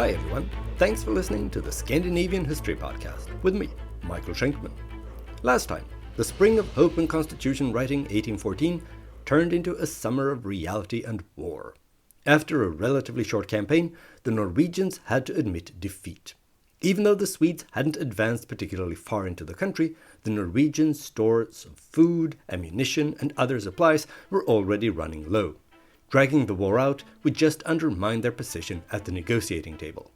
Hi everyone, thanks for listening to the Scandinavian History Podcast with me, Michael Schenkman. Last time, the spring of hope and constitution writing 1814 turned into a summer of reality and war. After a relatively short campaign, the Norwegians had to admit defeat. Even though the Swedes hadn't advanced particularly far into the country, the Norwegian stores of food, ammunition, and other supplies were already running low. Dragging the war out would just undermine their position at the negotiating table.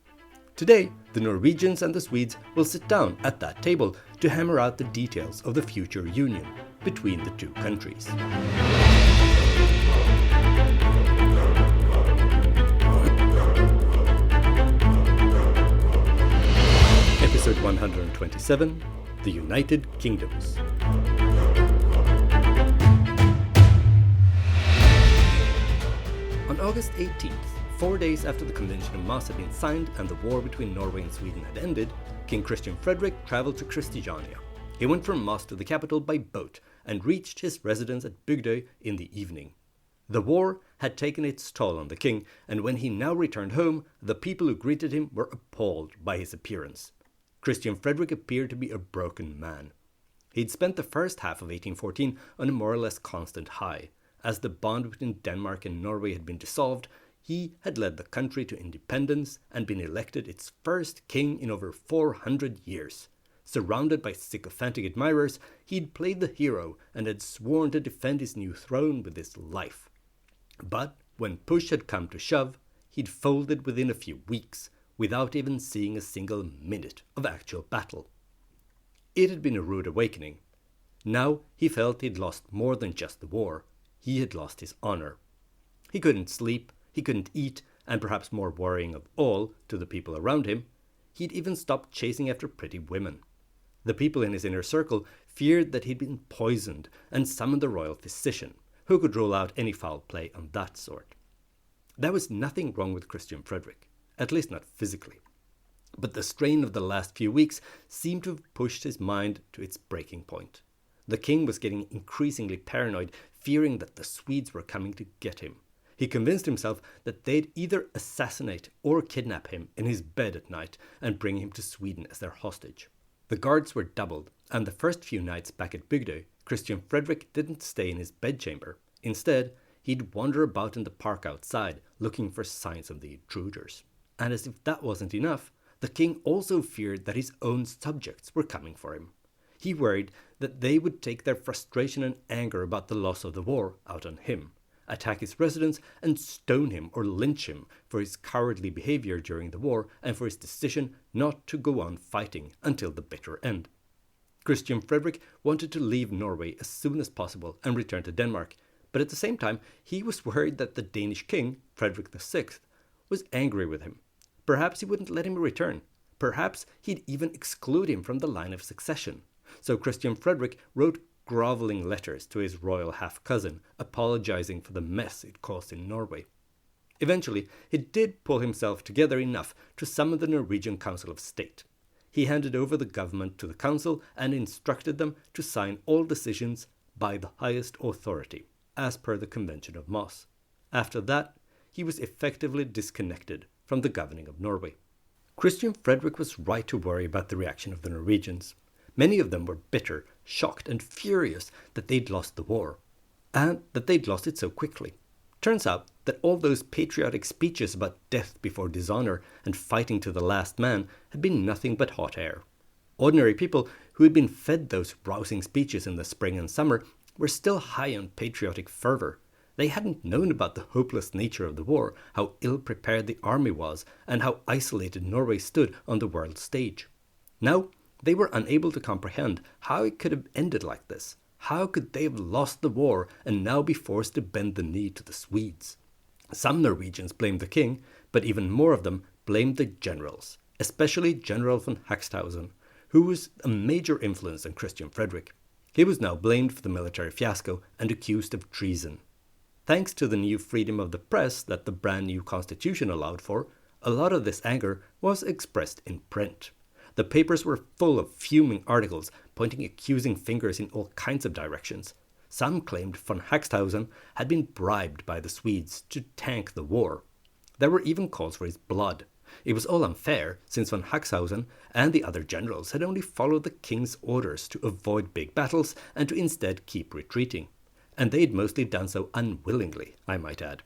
Today, the Norwegians and the Swedes will sit down at that table to hammer out the details of the future union between the two countries. Episode 127, The United Kingdoms. On August 18th, 4 days after the Convention of Moss had been signed and the war between Norway and Sweden had ended, King Christian Frederick travelled to Christiania. He went from Moss to the capital by boat and reached his residence at Bygdøy in the evening. The war had taken its toll on the king, and when he now returned home, the people who greeted him were appalled by his appearance. Christian Frederick appeared to be a broken man. He'd spent the first half of 1814 on a more or less constant high. As the bond between Denmark and Norway had been dissolved, he had led the country to independence and been elected its first king in over 400 years. Surrounded by sycophantic admirers, he'd played the hero and had sworn to defend his new throne with his life. But when push had come to shove, he'd folded within a few weeks, without even seeing a single minute of actual battle. It had been a rude awakening. Now he felt he'd lost more than just the war. He had lost his honor. He couldn't sleep, he couldn't eat, and perhaps more worrying of all to the people around him, he'd even stopped chasing after pretty women. The people in his inner circle feared that he'd been poisoned and summoned the royal physician, who could rule out any foul play on that sort. There was nothing wrong with Christian Frederick, at least not physically. But the strain of the last few weeks seemed to have pushed his mind to its breaking point. The king was getting increasingly paranoid, fearing that the Swedes were coming to get him. He convinced himself that they'd either assassinate or kidnap him in his bed at night and bring him to Sweden as their hostage. The guards were doubled, and the first few nights back at Bygdøy, Christian Frederick didn't stay in his bedchamber. Instead, he'd wander about in the park outside, looking for signs of the intruders. And as if that wasn't enough, the king also feared that his own subjects were coming for him. He worried that they would take their frustration and anger about the loss of the war out on him, attack his residence, and stone him or lynch him for his cowardly behavior during the war and for his decision not to go on fighting until the bitter end. Christian Frederick wanted to leave Norway as soon as possible and return to Denmark, but at the same time he was worried that the Danish king, Frederick VI, was angry with him. Perhaps he wouldn't let him return. Perhaps he'd even exclude him from the line of succession. So Christian Frederick wrote groveling letters to his royal half-cousin, apologizing for the mess it caused in Norway. Eventually, he did pull himself together enough to summon the Norwegian Council of State. He handed over the government to the council and instructed them to sign all decisions by the highest authority, as per the Convention of Moss. After that, he was effectively disconnected from the governing of Norway. Christian Frederick was right to worry about the reaction of the Norwegians. Many of them were bitter, shocked, and furious that they'd lost the war, and that they'd lost it so quickly. Turns out that all those patriotic speeches about death before dishonor and fighting to the last man had been nothing but hot air. Ordinary people who had been fed those rousing speeches in the spring and summer were still high on patriotic fervor. They hadn't known about the hopeless nature of the war, how ill-prepared the army was, and how isolated Norway stood on the world stage. Now, they were unable to comprehend how it could have ended like this. How could they have lost the war and now be forced to bend the knee to the Swedes? Some Norwegians blamed the king, but even more of them blamed the generals, especially General von Haxthausen, who was a major influence on Christian Frederick. He was now blamed for the military fiasco and accused of treason. Thanks to the new freedom of the press that the brand new constitution allowed for, a lot of this anger was expressed in print. The papers were full of fuming articles pointing accusing fingers in all kinds of directions. Some claimed von Haxthausen had been bribed by the Swedes to tank the war. There were even calls for his blood. It was all unfair, since von Haxhausen and the other generals had only followed the king's orders to avoid big battles and to instead keep retreating. And they'd mostly done so unwillingly, I might add.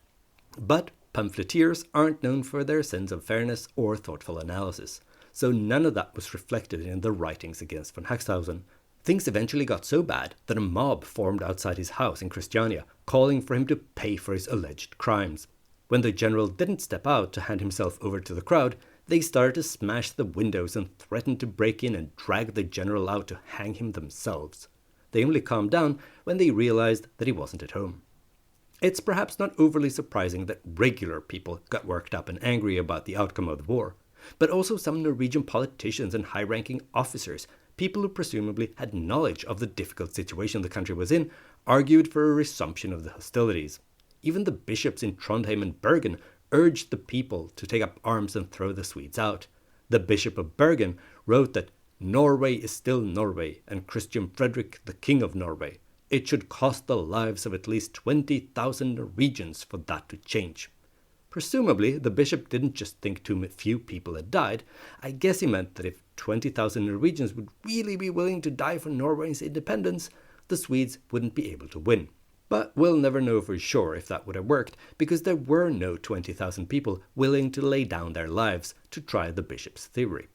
But pamphleteers aren't known for their sense of fairness or thoughtful analysis, so none of that was reflected in the writings against von Haxhausen. Things eventually got so bad that a mob formed outside his house in Christiania, calling for him to pay for his alleged crimes. When the general didn't step out to hand himself over to the crowd, they started to smash the windows and threatened to break in and drag the general out to hang him themselves. They only calmed down when they realized that he wasn't at home. It's perhaps not overly surprising that regular people got worked up and angry about the outcome of the war, but also some Norwegian politicians and high-ranking officers, people who presumably had knowledge of the difficult situation the country was in, argued for a resumption of the hostilities. Even the bishops in Trondheim and Bergen urged the people to take up arms and throw the Swedes out. The Bishop of Bergen wrote that Norway is still Norway, and Christian Frederick, the King of Norway. It should cost the lives of at least 20,000 Norwegians for that to change. Presumably, the bishop didn't just think too few people had died. I guess he meant that if 20,000 Norwegians would really be willing to die for Norway's independence, the Swedes wouldn't be able to win. But we'll never know for sure if that would have worked, because there were no 20,000 people willing to lay down their lives to try the bishop's theory.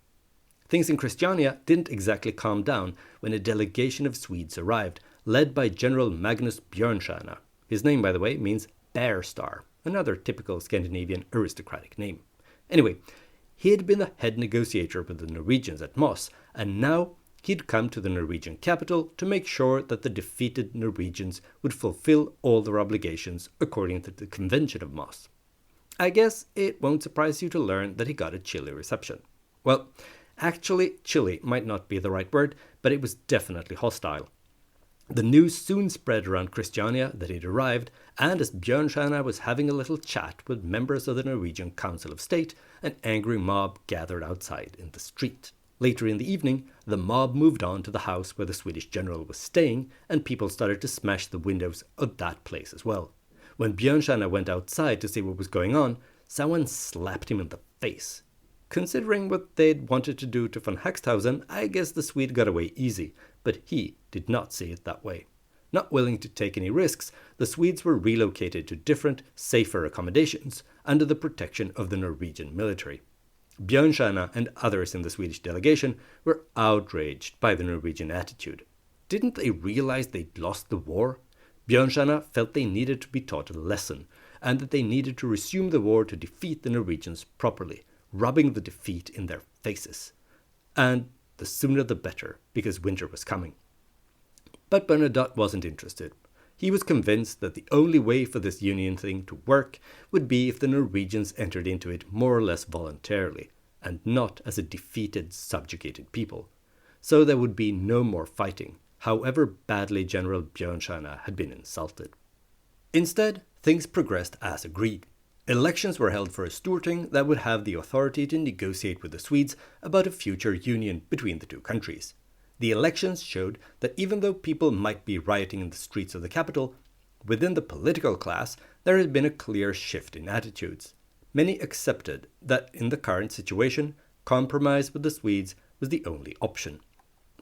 Things in Christiania didn't exactly calm down when a delegation of Swedes arrived, led by General Magnus Björnstjärna. His name, by the way, means Bear Star, another typical Scandinavian aristocratic name. Anyway, he had been the head negotiator with the Norwegians at Moss, and now he'd come to the Norwegian capital to make sure that the defeated Norwegians would fulfill all their obligations according to the Convention of Moss. I guess it won't surprise you to learn that he got a chilly reception. Well, actually, chilly might not be the right word, but it was definitely hostile. The news soon spread around Christiania that he'd arrived, and as Björnstjärna was having a little chat with members of the Norwegian Council of State, an angry mob gathered outside in the street. Later in the evening, the mob moved on to the house where the Swedish general was staying, and people started to smash the windows of that place as well. When Björnstjärna went outside to see what was going on, someone slapped him in the face. Considering what they'd wanted to do to von Haxhausen, I guess the Swede got away easy, but he did not see it that way. Not willing to take any risks, the Swedes were relocated to different, safer accommodations under the protection of the Norwegian military. Björnstjärna and others in the Swedish delegation were outraged by the Norwegian attitude. Didn't they realize they'd lost the war? Björnstjärna felt they needed to be taught a lesson, and that they needed to resume the war to defeat the Norwegians properly, rubbing the defeat in their faces. And the sooner the better, because winter was coming. But Bernadotte wasn't interested. He was convinced that the only way for this union thing to work would be if the Norwegians entered into it more or less voluntarily, and not as a defeated, subjugated people. So there would be no more fighting, however badly General Björnstjärna had been insulted. Instead, things progressed as agreed. Elections were held for a Storting that would have the authority to negotiate with the Swedes about a future union between the two countries. The elections showed that even though people might be rioting in the streets of the capital, within the political class there had been a clear shift in attitudes. Many accepted that in the current situation, compromise with the Swedes was the only option.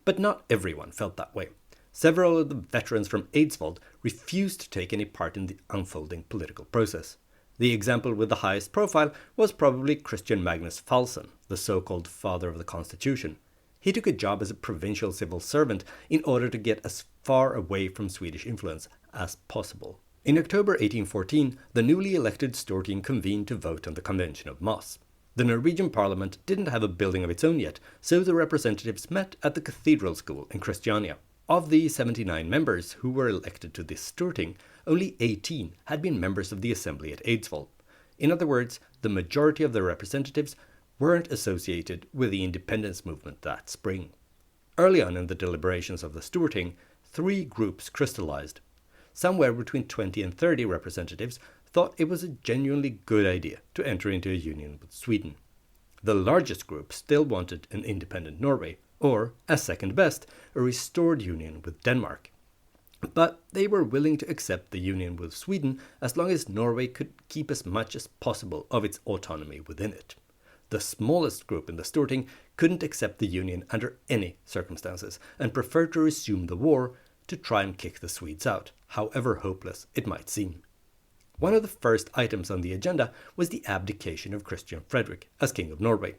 But not everyone felt that way. Several of the veterans from Eidsvoll refused to take any part in the unfolding political process. The example with the highest profile was probably Christian Magnus Falsen, the so-called father of the Constitution. He took a job as a provincial civil servant in order to get as far away from Swedish influence as possible. In October 1814, the newly elected Storting convened to vote on the Convention of Moss. The Norwegian parliament didn't have a building of its own yet, so the representatives met at the cathedral school in Christiania. Of the 79 members who were elected to this Storting, only 18 had been members of the assembly at Eidsvoll. In other words, the majority of the representatives weren't associated with the independence movement that spring. Early on in the deliberations of the Storting, 3 groups crystallized. Somewhere between 20 and 30 representatives thought it was a genuinely good idea to enter into a union with Sweden. The largest group still wanted an independent Norway, or, as second best, a restored union with Denmark. But they were willing to accept the union with Sweden as long as Norway could keep as much as possible of its autonomy within it. The smallest group in the Storting couldn't accept the Union under any circumstances and preferred to resume the war to try and kick the Swedes out, however hopeless it might seem. One of the first items on the agenda was the abdication of Christian Frederick as King of Norway.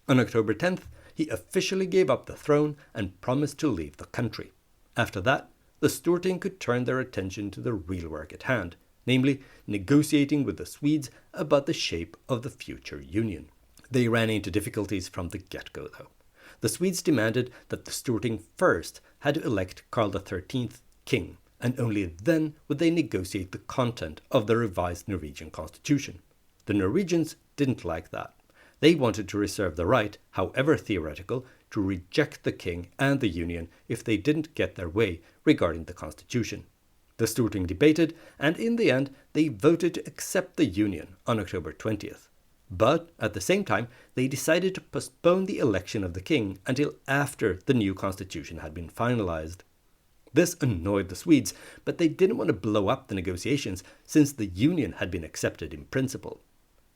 On October 10th, he officially gave up the throne and promised to leave the country. After that, the Storting could turn their attention to the real work at hand, namely negotiating with the Swedes about the shape of the future union. They ran into difficulties from the get-go, though. The Swedes demanded that the Storting first had to elect Karl XIII king, and only then would they negotiate the content of the revised Norwegian constitution. The Norwegians didn't like that. They wanted to reserve the right, however theoretical, to reject the king and the union if they didn't get their way regarding the constitution. The Storting debated, and in the end they voted to accept the union on October 20th. But at the same time, they decided to postpone the election of the king until after the new constitution had been finalized. This annoyed the Swedes, but they didn't want to blow up the negotiations since the union had been accepted in principle.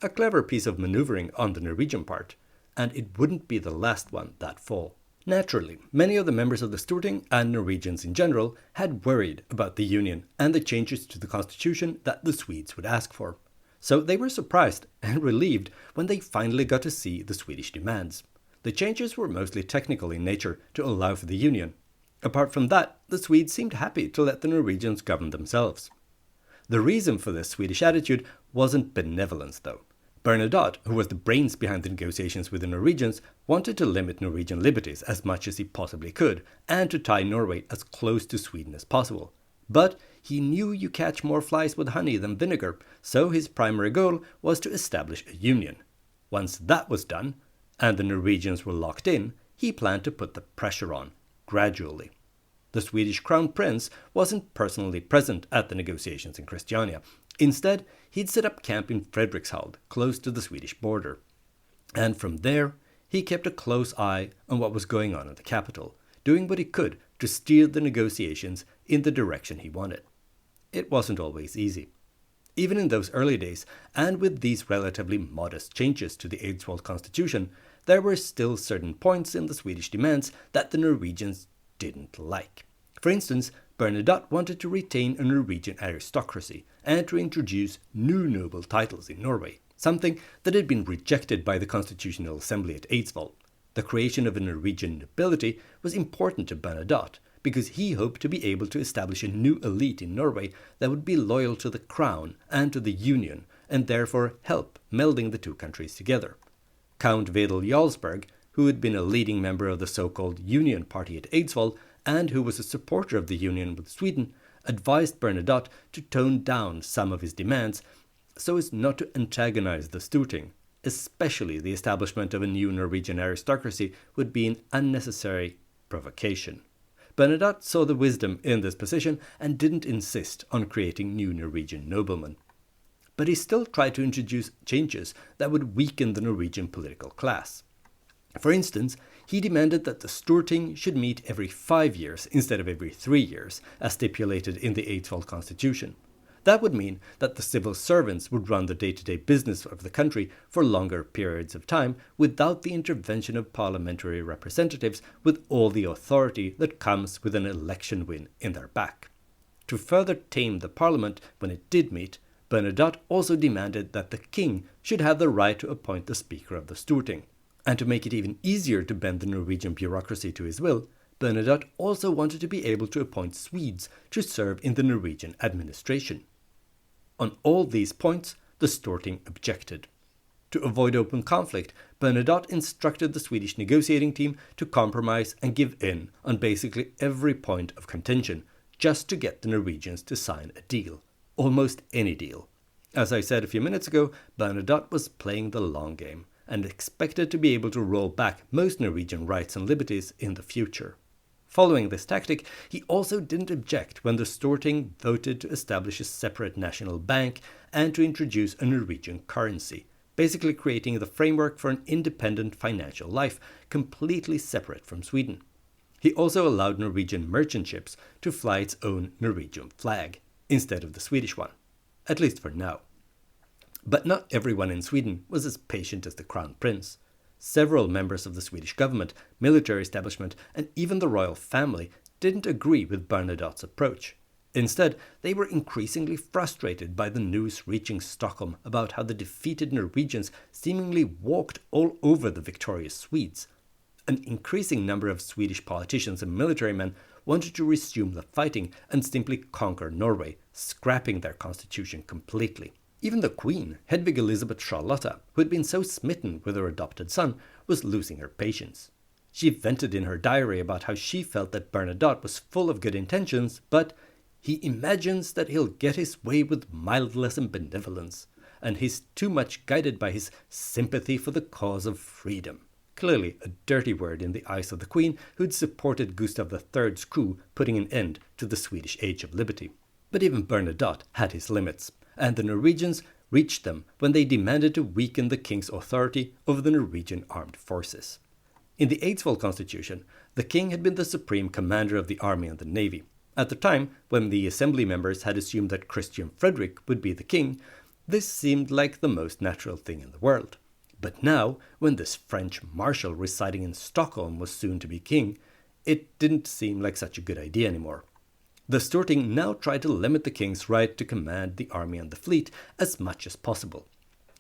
A clever piece of maneuvering on the Norwegian part, and it wouldn't be the last one that fall. Naturally, many of the members of the Storting and Norwegians in general had worried about the union and the changes to the constitution that the Swedes would ask for. So they were surprised and relieved when they finally got to see the Swedish demands. The changes were mostly technical in nature to allow for the union. Apart from that, the Swedes seemed happy to let the Norwegians govern themselves. The reason for this Swedish attitude wasn't benevolence, though. Bernadotte, who was the brains behind the negotiations with the Norwegians, wanted to limit Norwegian liberties as much as he possibly could, and to tie Norway as close to Sweden as possible. But he knew you catch more flies with honey than vinegar, so his primary goal was to establish a union. Once that was done, and the Norwegians were locked in, he planned to put the pressure on, gradually. The Swedish crown prince wasn't personally present at the negotiations in Christiania. Instead, he'd set up camp in Fredrikshald, close to the Swedish border. And from there, he kept a close eye on what was going on in the capital, doing what he could to steer the negotiations in the direction he wanted. It wasn't always easy. Even in those early days, and with these relatively modest changes to the Eidsvoll constitution, there were still certain points in the Swedish demands that the Norwegians didn't like. For instance, Bernadotte wanted to retain a Norwegian aristocracy and to introduce new noble titles in Norway, something that had been rejected by the Constitutional Assembly at Eidsvoll. The creation of a Norwegian nobility was important to Bernadotte, because he hoped to be able to establish a new elite in Norway that would be loyal to the crown and to the union, and therefore help melding the two countries together. Count Wedel Jarlsberg, who had been a leading member of the so-called Union Party at Eidsvoll, and who was a supporter of the union with Sweden, advised Bernadotte to tone down some of his demands so as not to antagonize the Storting. Especially the establishment of a new Norwegian aristocracy would be an unnecessary provocation. Bernadotte saw the wisdom in this position and didn't insist on creating new Norwegian noblemen. But he still tried to introduce changes that would weaken the Norwegian political class. For instance, he demanded that the Storting should meet every 5 years instead of every 3 years, as stipulated in the Eidsvoll constitution. That would mean that the civil servants would run the day-to-day business of the country for longer periods of time without the intervention of parliamentary representatives with all the authority that comes with an election win in their back. To further tame the parliament when it did meet, Bernadotte also demanded that the king should have the right to appoint the speaker of the Storting. And to make it even easier to bend the Norwegian bureaucracy to his will, Bernadotte also wanted to be able to appoint Swedes to serve in the Norwegian administration. On all these points, the Storting objected. To avoid open conflict, Bernadotte instructed the Swedish negotiating team to compromise and give in on basically every point of contention, just to get the Norwegians to sign a deal. Almost any deal. As I said a few minutes ago, Bernadotte was playing the long game and expected to be able to roll back most Norwegian rights and liberties in the future. Following this tactic, he also didn't object when the Storting voted to establish a separate national bank and to introduce a Norwegian currency, basically creating the framework for an independent financial life completely separate from Sweden. He also allowed Norwegian merchant ships to fly its own Norwegian flag, instead of the Swedish one, at least for now. But not everyone in Sweden was as patient as the crown prince. Several members of the Swedish government, military establishment, and even the royal family didn't agree with Bernadotte's approach. Instead, they were increasingly frustrated by the news reaching Stockholm about how the defeated Norwegians seemingly walked all over the victorious Swedes. An increasing number of Swedish politicians and military men wanted to resume the fighting and simply conquer Norway, scrapping their constitution completely. Even the Queen, Hedvig Elisabeth Charlotta, who had been so smitten with her adopted son, was losing her patience. She vented in her diary about how she felt that Bernadotte was full of good intentions, but he imagines that he'll get his way with mildness and benevolence, and he's too much guided by his sympathy for the cause of freedom. Clearly a dirty word in the eyes of the Queen, who'd supported Gustav III's coup putting an end to the Swedish Age of Liberty. But even Bernadotte had his limits, and the Norwegians reached them when they demanded to weaken the king's authority over the Norwegian armed forces. In the Eidsvoll constitution, the king had been the supreme commander of the army and the navy. At the time, when the assembly members had assumed that Christian Frederick would be the king, this seemed like the most natural thing in the world. But now, when this French marshal residing in Stockholm was soon to be king, it didn't seem like such a good idea anymore. The Storting now tried to limit the king's right to command the army and the fleet as much as possible.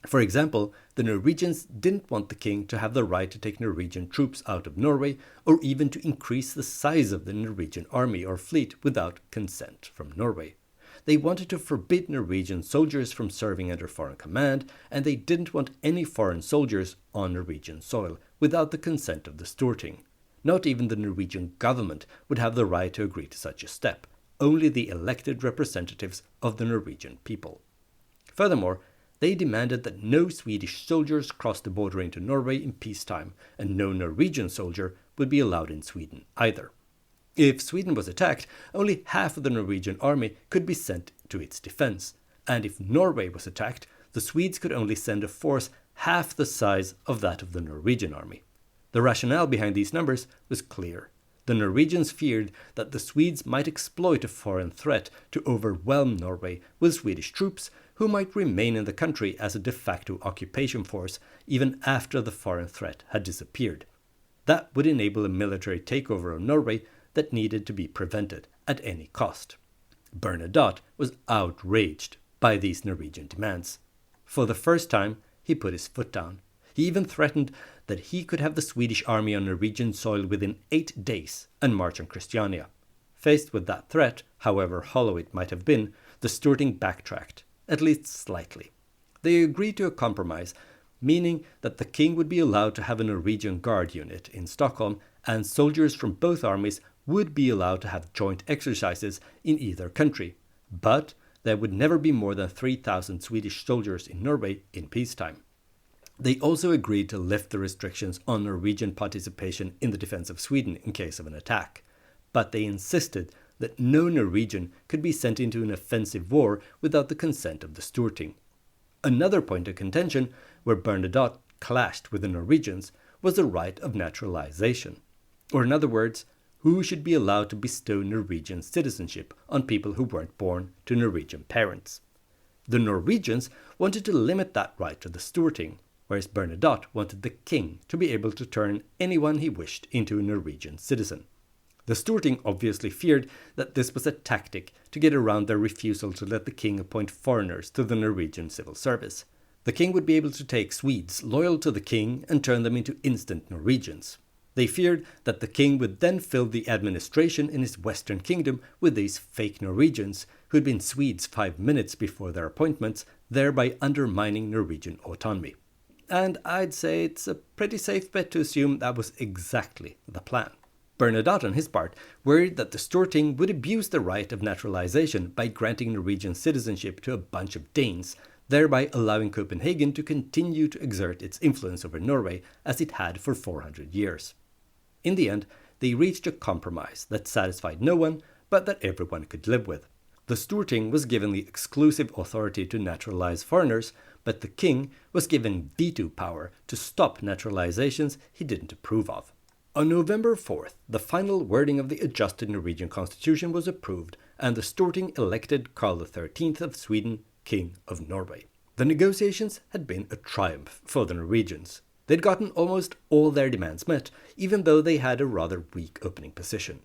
For example, the Norwegians didn't want the king to have the right to take Norwegian troops out of Norway or even to increase the size of the Norwegian army or fleet without consent from Norway. They wanted to forbid Norwegian soldiers from serving under foreign command, and they didn't want any foreign soldiers on Norwegian soil without the consent of the Storting. Not even the Norwegian government would have the right to agree to such a step, only the elected representatives of the Norwegian people. Furthermore, they demanded that no Swedish soldiers cross the border into Norway in peacetime, and no Norwegian soldier would be allowed in Sweden either. If Sweden was attacked, only half of the Norwegian army could be sent to its defense, and if Norway was attacked, the Swedes could only send a force half the size of that of the Norwegian army. The rationale behind these numbers was clear. The Norwegians feared that the Swedes might exploit a foreign threat to overwhelm Norway with Swedish troops who might remain in the country as a de facto occupation force even after the foreign threat had disappeared. That would enable a military takeover of Norway that needed to be prevented at any cost. Bernadotte was outraged by these Norwegian demands. For the first time, he put his foot down. He even threatened that he could have the Swedish army on Norwegian soil within 8 days and march on Christiania. Faced with that threat, however hollow it might have been, the Storting backtracked, at least slightly. They agreed to a compromise, meaning that the king would be allowed to have a Norwegian guard unit in Stockholm, and soldiers from both armies would be allowed to have joint exercises in either country. But there would never be more than 3,000 Swedish soldiers in Norway in peacetime. They also agreed to lift the restrictions on Norwegian participation in the defense of Sweden in case of an attack. But they insisted that no Norwegian could be sent into an offensive war without the consent of the Storting. Another point of contention, where Bernadotte clashed with the Norwegians, was the right of naturalization. Or in other words, who should be allowed to bestow Norwegian citizenship on people who weren't born to Norwegian parents. The Norwegians wanted to limit that right to the Storting, whereas Bernadotte wanted the king to be able to turn anyone he wished into a Norwegian citizen. The Storting obviously feared that this was a tactic to get around their refusal to let the king appoint foreigners to the Norwegian civil service. The king would be able to take Swedes loyal to the king and turn them into instant Norwegians. They feared that the king would then fill the administration in his western kingdom with these fake Norwegians who had been Swedes 5 minutes before their appointments, thereby undermining Norwegian autonomy. And I'd say it's a pretty safe bet to assume that was exactly the plan. Bernadotte, on his part, worried that the Storting would abuse the right of naturalization by granting Norwegian citizenship to a bunch of Danes, thereby allowing Copenhagen to continue to exert its influence over Norway as it had for 400 years. In the end, they reached a compromise that satisfied no one, but that everyone could live with. The Storting was given the exclusive authority to naturalize foreigners, but the king was given veto power to stop naturalizations he didn't approve of. On November 4th, the final wording of the adjusted Norwegian constitution was approved, and the Storting elected Karl XIII of Sweden King of Norway. The negotiations had been a triumph for the Norwegians. They'd gotten almost all their demands met, even though they had a rather weak opening position.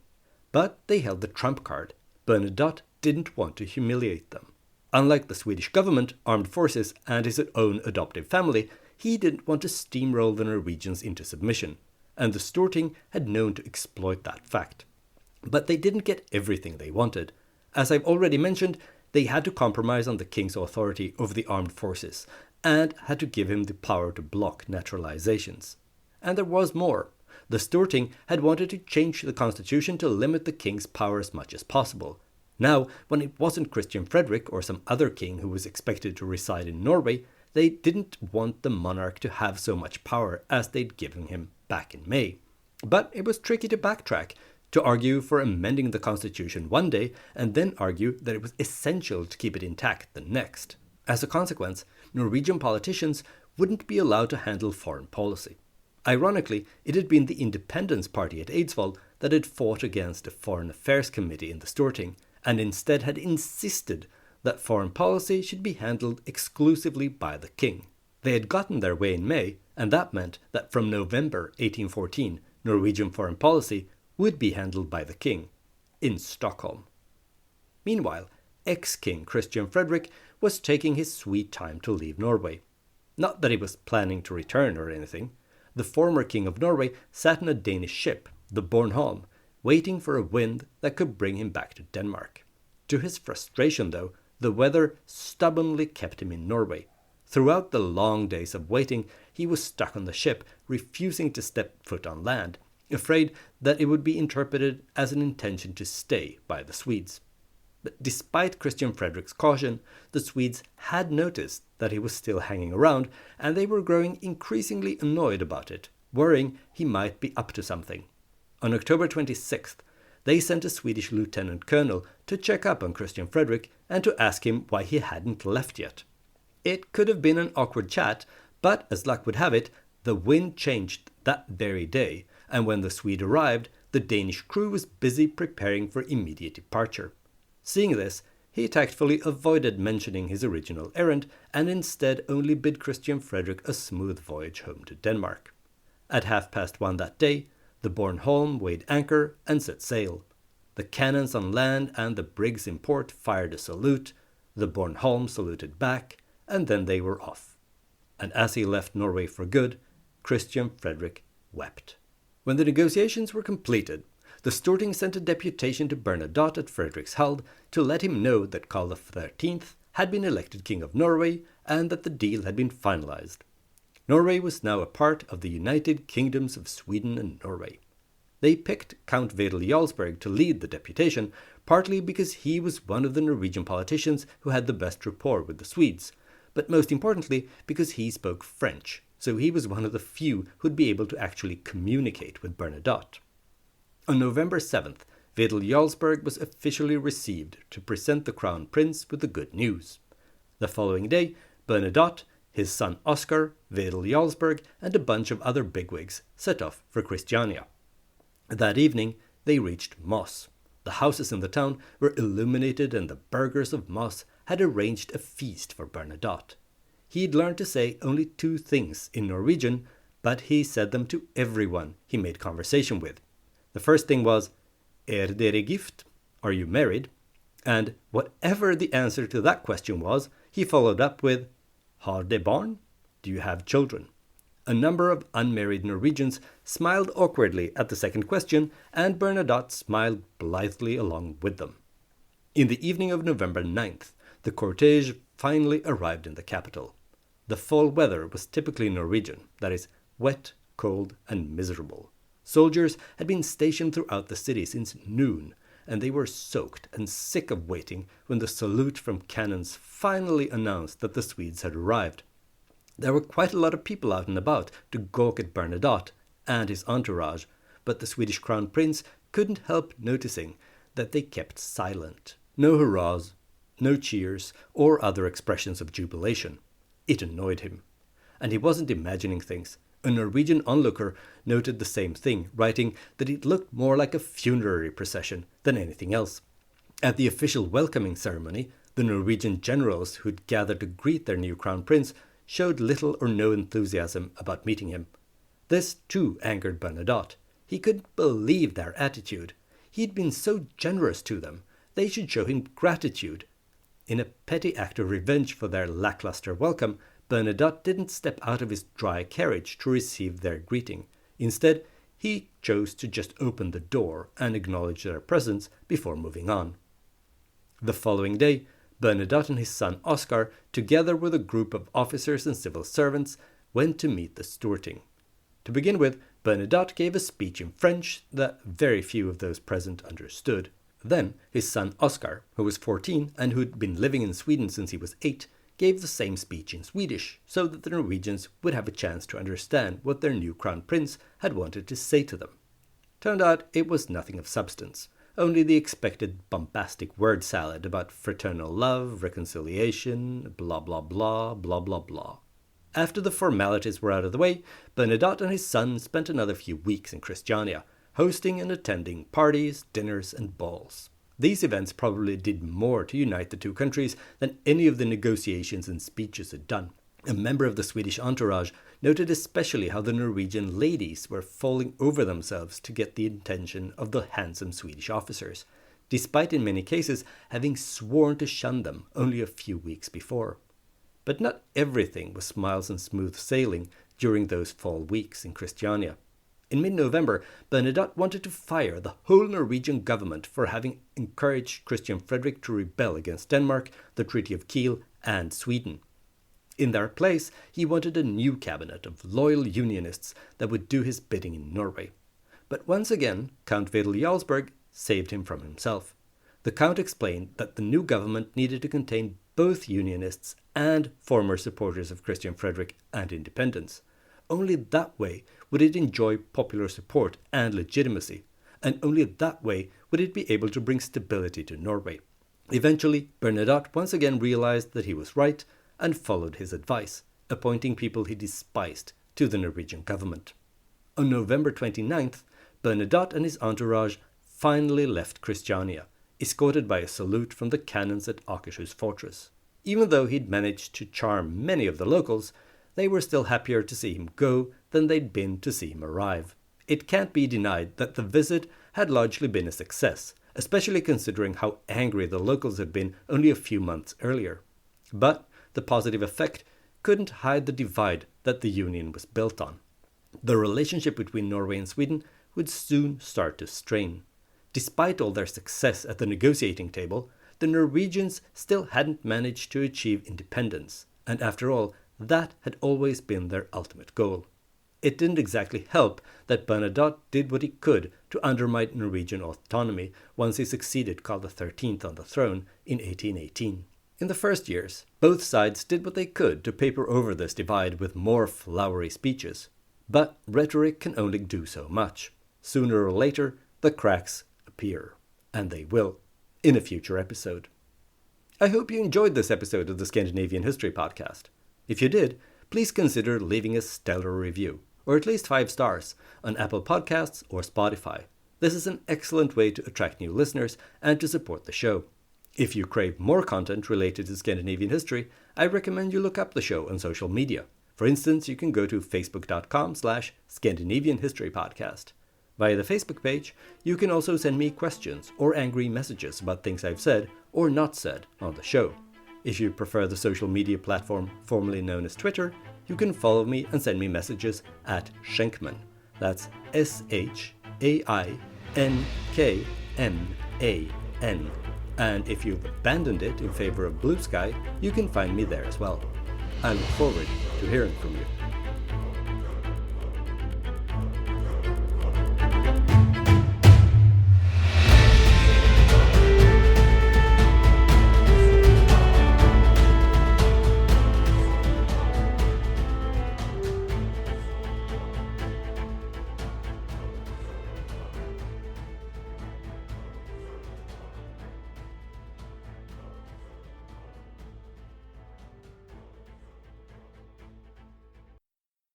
But they held the trump card. Bernadotte didn't want to humiliate them. Unlike the Swedish government, armed forces, and his own adoptive family, he didn't want to steamroll the Norwegians into submission, and the Storting had known to exploit that fact. But they didn't get everything they wanted. As I've already mentioned, they had to compromise on the king's authority over the armed forces, and had to give him the power to block naturalizations. And there was more. The Storting had wanted to change the constitution to limit the king's power as much as possible. Now, when it wasn't Christian Frederick or some other king who was expected to reside in Norway, they didn't want the monarch to have so much power as they'd given him back in May. But it was tricky to backtrack, to argue for amending the constitution one day and then argue that it was essential to keep it intact the next. As a consequence, Norwegian politicians wouldn't be allowed to handle foreign policy. Ironically, it had been the Independence Party at Eidsvoll that had fought against the Foreign Affairs Committee in the Storting, and instead had insisted that foreign policy should be handled exclusively by the king. They had gotten their way in May, and that meant that from November 1814, Norwegian foreign policy would be handled by the king, in Stockholm. Meanwhile, ex-King Christian Frederick was taking his sweet time to leave Norway. Not that he was planning to return or anything. The former king of Norway sat in a Danish ship, the Bornholm, waiting for a wind that could bring him back to Denmark. To his frustration, though, the weather stubbornly kept him in Norway. Throughout the long days of waiting, he was stuck on the ship, refusing to step foot on land, afraid that it would be interpreted as an intention to stay by the Swedes. But despite Christian Frederick's caution, the Swedes had noticed that he was still hanging around, and they were growing increasingly annoyed about it, worrying he might be up to something. On October 26th, they sent a Swedish lieutenant colonel to check up on Christian Frederick and to ask him why he hadn't left yet. It could have been an awkward chat, but as luck would have it, the wind changed that very day, and when the Swede arrived, the Danish crew was busy preparing for immediate departure. Seeing this, he tactfully avoided mentioning his original errand and instead only bid Christian Frederick a smooth voyage home to Denmark. At 1:30 that day, the Bornholm weighed anchor and set sail. The cannons on land and the brigs in port fired a salute, the Bornholm saluted back, and then they were off. And as he left Norway for good, Christian Frederick wept. When the negotiations were completed, the Storting sent a deputation to Bernadotte at Frederikshavn to let him know that Karl XIII had been elected King of Norway and that the deal had been finalized. Norway was now a part of the United Kingdoms of Sweden and Norway. They picked Count Wedel Jarlsberg to lead the deputation, partly because he was one of the Norwegian politicians who had the best rapport with the Swedes, but most importantly because he spoke French, so he was one of the few who'd be able to actually communicate with Bernadotte. On November 7th, Wedel Jarlsberg was officially received to present the Crown Prince with the good news. The following day, Bernadotte, his son Oscar, Wedel Jarlsberg, and a bunch of other bigwigs set off for Christiania. That evening, they reached Moss. The houses in the town were illuminated and the burghers of Moss had arranged a feast for Bernadotte. He'd learned to say only 2 things in Norwegian, but he said them to everyone he made conversation with. The first thing was, dere gift? Are you married? And whatever the answer to that question was, he followed up with, har de barn? Do you have children? A number of unmarried Norwegians smiled awkwardly at the second question, and Bernadotte smiled blithely along with them. In the evening of November 9th, the cortege finally arrived in the capital. The fall weather was typically Norwegian, that is, wet, cold, and miserable. Soldiers had been stationed throughout the city since noon, and they were soaked and sick of waiting when the salute from cannons finally announced that the Swedes had arrived. There were quite a lot of people out and about to gawk at Bernadotte and his entourage, but the Swedish Crown Prince couldn't help noticing that they kept silent. No hurrahs, no cheers, or other expressions of jubilation. It annoyed him. And he wasn't imagining things. A Norwegian onlooker noted the same thing, writing that it looked more like a funerary procession than anything else. At the official welcoming ceremony, The Norwegian generals who'd gathered to greet their new crown prince showed little or no enthusiasm about meeting him. This too angered Bernadotte. He couldn't believe their attitude. He'd been so generous to them. They should show him gratitude. In a petty act of revenge for their lackluster welcome, Bernadotte didn't step out of his dry carriage to receive their greeting. Instead, he chose to just open the door and acknowledge their presence before moving on. The following day, Bernadotte and his son Oscar, together with a group of officers and civil servants, went to meet the Storting. To begin with, Bernadotte gave a speech in French that very few of those present understood. Then, his son Oscar, who was 14 and who'd been living in Sweden since he was 8, gave the same speech in Swedish, so that the Norwegians would have a chance to understand what their new crown prince had wanted to say to them. Turned out it was nothing of substance, only the expected bombastic word salad about fraternal love, reconciliation, blah blah blah, blah blah blah. After the formalities were out of the way, Bernadotte and his son spent another few weeks in Christiania, hosting and attending parties, dinners, and balls. These events probably did more to unite the two countries than any of the negotiations and speeches had done. A member of the Swedish entourage noted especially how the Norwegian ladies were falling over themselves to get the attention of the handsome Swedish officers, despite in many cases having sworn to shun them only a few weeks before. But not everything was smiles and smooth sailing during those fall weeks in Christiania. In mid-November, Bernadotte wanted to fire the whole Norwegian government for having encouraged Christian Frederick to rebel against Denmark, the Treaty of Kiel, and Sweden. In their place, he wanted a new cabinet of loyal Unionists that would do his bidding in Norway. But once again, Count Wedel Jarlsberg saved him from himself. The Count explained that the new government needed to contain both Unionists and former supporters of Christian Frederick and independence. Only that way would it enjoy popular support and legitimacy, and only that way would it be able to bring stability to Norway. Eventually, Bernadotte once again realized that he was right and followed his advice, appointing people he despised to the Norwegian government. On November 29th, Bernadotte and his entourage finally left Christiania, escorted by a salute from the cannons at Akershus fortress. Even though he'd managed to charm many of the locals, they were still happier to see him go than they'd been to see him arrive. It can't be denied that the visit had largely been a success, especially considering how angry the locals had been only a few months earlier. But the positive effect couldn't hide the divide that the Union was built on. The relationship between Norway and Sweden would soon start to strain. Despite all their success at the negotiating table, the Norwegians still hadn't managed to achieve independence, and after all, that had always been their ultimate goal. It didn't exactly help that Bernadotte did what he could to undermine Norwegian autonomy once he succeeded Karl XIII on the throne in 1818. In the first years, both sides did what they could to paper over this divide with more flowery speeches. But rhetoric can only do so much. Sooner or later, the cracks appear. And they will, in a future episode. I hope you enjoyed this episode of the Scandinavian History Podcast. If you did, please consider leaving a stellar review, or at least 5 stars, on Apple Podcasts or Spotify. This is an excellent way to attract new listeners and to support the show. If you crave more content related to Scandinavian history, I recommend you look up the show on social media. For instance, you can go to facebook.com/Scandinavian History Podcast. Via the Facebook page, you can also send me questions or angry messages about things I've said or not said on the show. If you prefer the social media platform formerly known as Twitter, you can follow me and send me messages at Schenkman. That's SHAINKMAN. And if you've abandoned it in favor of Blue Sky, you can find me there as well. I look forward to hearing from you.